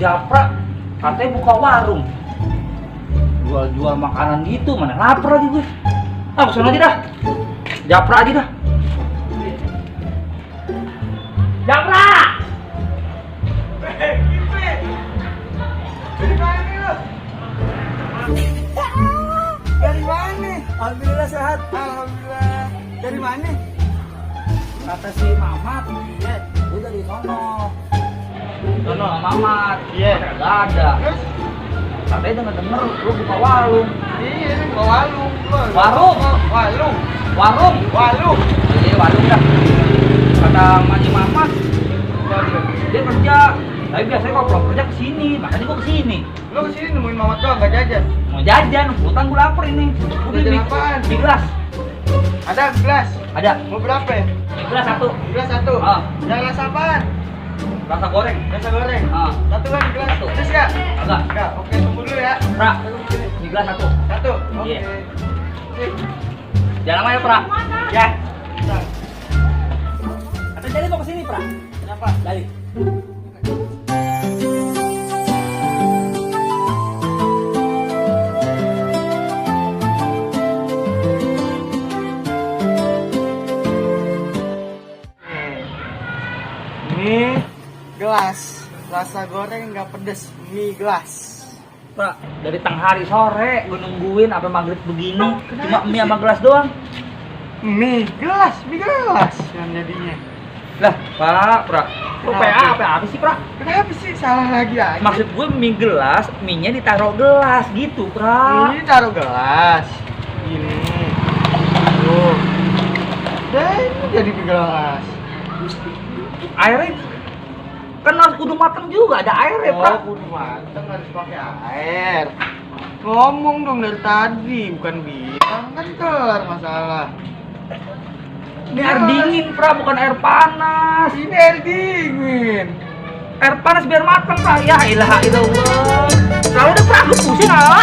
Japra katanya buka warung. Jual-jual makanan gitu, mana lapar lagi gue. Ah, kesana aja dah. Japra aja dah. Japra! Dari mana? Alhamdulillah sehat. Alhamdulillah. Dari mana? Kata si Mamat, gue dari sono. Sono Mamat, Iya. Gak ada. Terus? Katanya denger lu buka warung. Iya, ini ke walung. Warung? Walung. Warung? Walung. Iya, warung dah. Kata Maji Mamat, dia kerja. Tapi biasanya kalau pulang kerja kesini, makanya gua kesini. Lu kesini nemuin Mamat doang, gak jajan? Mau jajan, hutan gua lapar ini. Gua beli Jajan apaan? di gelas. Ada gelas. Ada. Mau berapa ya? Di gelas satu. Gelas satu. Ah. Yang rasa apaan? Rasa goreng. Rasa goreng. Ah. Satu kan gelas. Satu. Terus gak? Agak. Enggak. Oke, tunggu dulu ya. Pra, di gelas satu. Satu. Oke. Iya. Jangan lama ya, Pra. Ya. Bentar. Kata Jali mau kesini, Pra. Kenapa? Jali. Ini gelas rasa goreng nggak pedes, mie gelas. Pra, dari tengah hari sore gue nungguin sampai maghrib begini. Cuma mie sama gelas doang. Mie gelas yang jadinya. Lah, Pak, Pra. Lu Kenapa? PA apa sih, Pra? Kenapa sih salah lagi aja? Maksud gue mie gelas, mie-nya ditaruh gelas gitu, Pra. Ini taruh gelas. Ini. Tuh. Dan ini jadi mie gelas. Airnya kan harus kudu mateng juga, ada airnya, Pra. Oh, kudu mateng harus pakai air. Ngomong dong dari tadi, bukan bilang kan kelar masalah. Ini air dingin, Pra, bukan air panas. Ini air dingin. Air panas biar mateng, Pra. Ya ilaha illallah. Kalau udah Pra, lu pusing, ah.